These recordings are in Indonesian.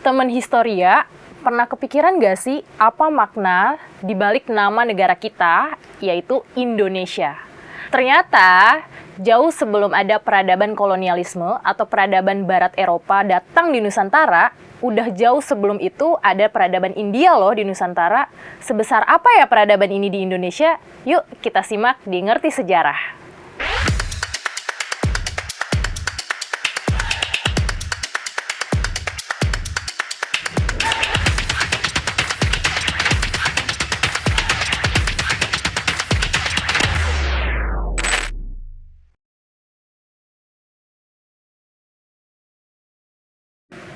Teman Historia, pernah kepikiran nggak sih apa makna di balik nama negara kita, yaitu Indonesia? Ternyata, jauh sebelum ada peradaban kolonialisme atau peradaban Barat Eropa datang di Nusantara, udah jauh sebelum itu ada peradaban India loh di Nusantara. Sebesar apa ya peradaban ini di Indonesia? Yuk kita simak di Ngerti Sejarah.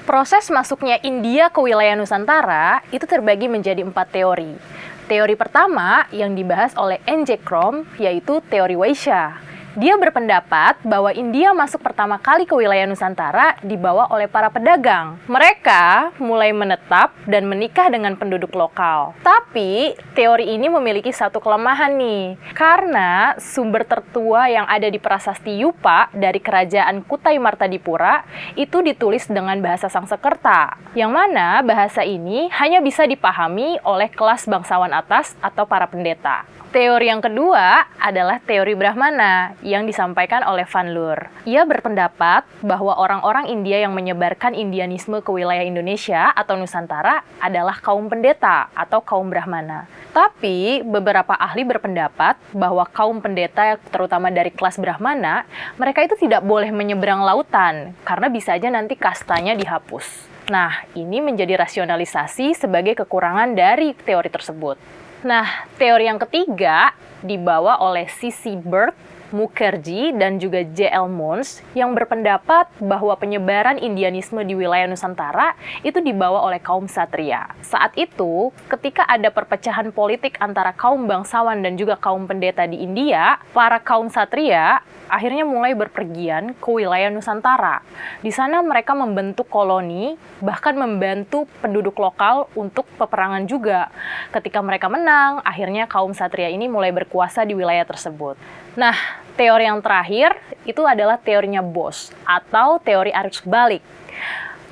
Proses masuknya India ke wilayah Nusantara itu terbagi menjadi 4 teori. Teori pertama yang dibahas oleh N.J. Crom yaitu teori Vaishya. Dia berpendapat bahwa India masuk pertama kali ke wilayah Nusantara dibawa oleh para pedagang. Mereka mulai menetap dan menikah dengan penduduk lokal. Tapi, teori ini memiliki satu kelemahan nih. Karena sumber tertua yang ada di Prasasti Yupa dari kerajaan Kutai Martadipura itu ditulis dengan bahasa Sangsekerta. Yang mana bahasa ini hanya bisa dipahami oleh kelas bangsawan atas atau para pendeta. Teori yang kedua adalah teori Brahmana yang disampaikan oleh Van Leur. Ia berpendapat bahwa orang-orang India yang menyebarkan Indianisme ke wilayah Indonesia atau Nusantara adalah kaum pendeta atau kaum Brahmana. Tapi beberapa ahli berpendapat bahwa kaum pendeta terutama dari kelas Brahmana, mereka itu tidak boleh menyeberang lautan karena bisa aja nanti kastanya dihapus. Nah, ini menjadi rasionalisasi sebagai kekurangan dari teori tersebut. Nah, teori yang ketiga dibawa oleh C.C. Burke, Mukherjee, dan juga J.L. Mons yang berpendapat bahwa penyebaran Indianisme di wilayah Nusantara itu dibawa oleh kaum Ksatria. Saat itu, ketika ada perpecahan politik antara kaum bangsawan dan juga kaum pendeta di India, para kaum Ksatria akhirnya mulai berpergian ke wilayah Nusantara. Di sana mereka membentuk koloni, bahkan membantu penduduk lokal untuk peperangan juga. Ketika mereka menang, akhirnya kaum Ksatria ini mulai berkuasa di wilayah tersebut. Nah, teori yang terakhir itu adalah teorinya Bose atau teori arus balik.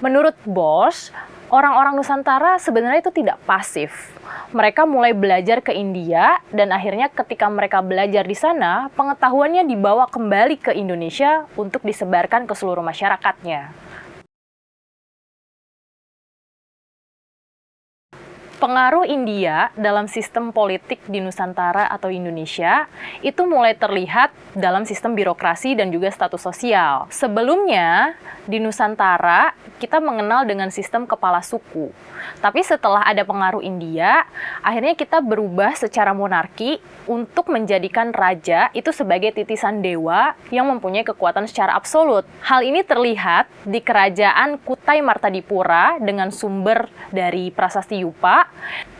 Menurut Bose, orang-orang Nusantara sebenarnya itu tidak pasif. Mereka mulai belajar ke India dan akhirnya ketika mereka belajar di sana, pengetahuannya dibawa kembali ke Indonesia untuk disebarkan ke seluruh masyarakatnya. Pengaruh India dalam sistem politik di Nusantara atau Indonesia itu mulai terlihat dalam sistem birokrasi dan juga status sosial. Sebelumnya, di Nusantara kita mengenal dengan sistem kepala suku. Tapi setelah ada pengaruh India, akhirnya kita berubah secara monarki untuk menjadikan raja itu sebagai titisan dewa yang mempunyai kekuatan secara absolut. Hal ini terlihat di kerajaan Kutai Martadipura dengan sumber dari Prasasti Yupa,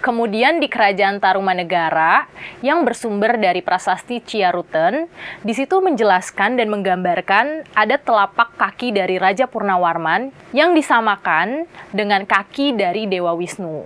kemudian di kerajaan Tarumanegara yang bersumber dari Prasasti Ciaruten. Di situ menjelaskan dan menggambarkan ada telapak kaki dari Raja Purnawarman yang disamakan dengan kaki dari Dewa Wisnu.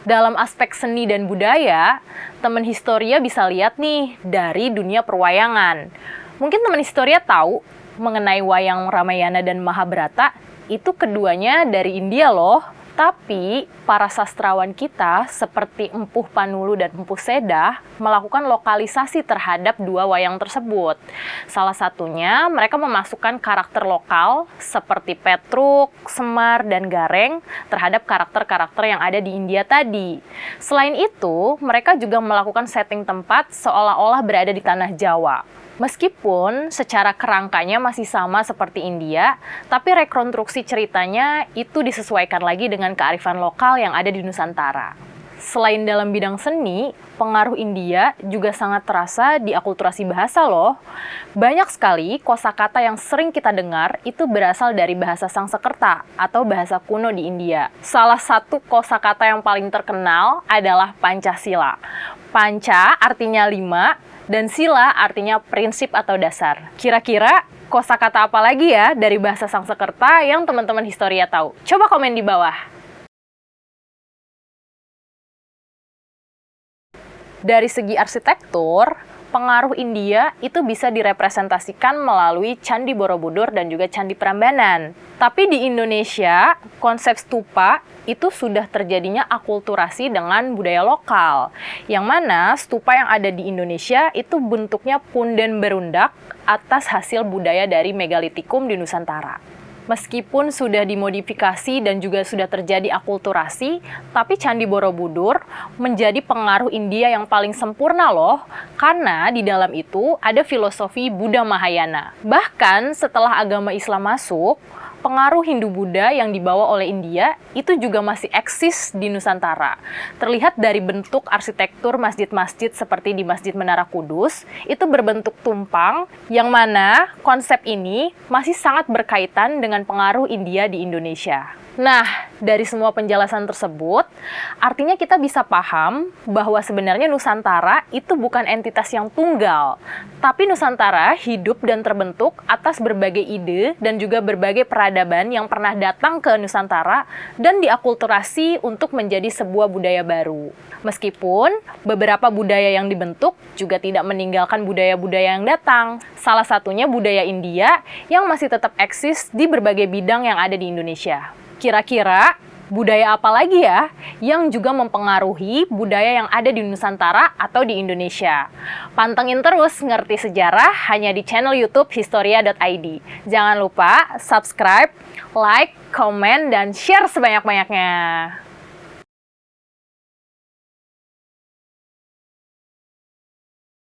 Dalam aspek seni dan budaya, teman Historia bisa lihat nih dari dunia perwayangan. Mungkin teman Historia tahu mengenai wayang Ramayana dan Mahabharata, itu keduanya dari India loh. Tapi para sastrawan kita seperti Empuh Panulu dan Empuh Sedah melakukan lokalisasi terhadap dua wayang tersebut. Salah satunya mereka memasukkan karakter lokal seperti Petruk, Semar, dan Gareng terhadap karakter-karakter yang ada di India tadi. Selain itu, mereka juga melakukan setting tempat seolah-olah berada di tanah Jawa. Meskipun secara kerangkanya masih sama seperti India, tapi rekonstruksi ceritanya itu disesuaikan lagi dengan kearifan lokal yang ada di Nusantara. Selain dalam bidang seni, pengaruh India juga sangat terasa di akulturasi bahasa loh. Banyak sekali kosakata yang sering kita dengar itu berasal dari bahasa Sangsekerta atau bahasa kuno di India. Salah satu kosakata yang paling terkenal adalah Pancasila. Panca artinya 5, dan sila artinya prinsip atau dasar. Kira-kira kosakata apa lagi ya dari bahasa Sangsekerta yang teman-teman Historia tahu? Coba komen di bawah. Dari segi arsitektur, pengaruh India itu bisa direpresentasikan melalui Candi Borobudur dan juga Candi Prambanan. Tapi di Indonesia, konsep stupa itu sudah terjadinya akulturasi dengan budaya lokal. Yang mana stupa yang ada di Indonesia itu bentuknya punden berundak atas hasil budaya dari megalitikum di Nusantara. Meskipun sudah dimodifikasi dan juga sudah terjadi akulturasi, tapi Candi Borobudur menjadi pengaruh India yang paling sempurna loh, karena di dalam itu ada filosofi Buddha Mahayana. Bahkan setelah agama Islam masuk, pengaruh Hindu-Buddha yang dibawa oleh India itu juga masih eksis di Nusantara. Terlihat dari bentuk arsitektur masjid-masjid seperti di Masjid Menara Kudus, itu berbentuk tumpang, yang mana konsep ini masih sangat berkaitan dengan pengaruh India di Indonesia. Nah, dari semua penjelasan tersebut, artinya kita bisa paham bahwa sebenarnya Nusantara itu bukan entitas yang tunggal, tapi Nusantara hidup dan terbentuk atas berbagai ide dan juga berbagai peradaban yang pernah datang ke Nusantara dan diakulturasi untuk menjadi sebuah budaya baru. Meskipun beberapa budaya yang dibentuk juga tidak meninggalkan budaya-budaya yang datang. Salah satunya budaya India yang masih tetap eksis di berbagai bidang yang ada di Indonesia. Kira-kira budaya apa lagi ya yang juga mempengaruhi budaya yang ada di Nusantara atau di Indonesia? Pantengin terus Ngerti Sejarah hanya di channel YouTube Historia.id. Jangan lupa subscribe, like, komen, dan share sebanyak-banyaknya.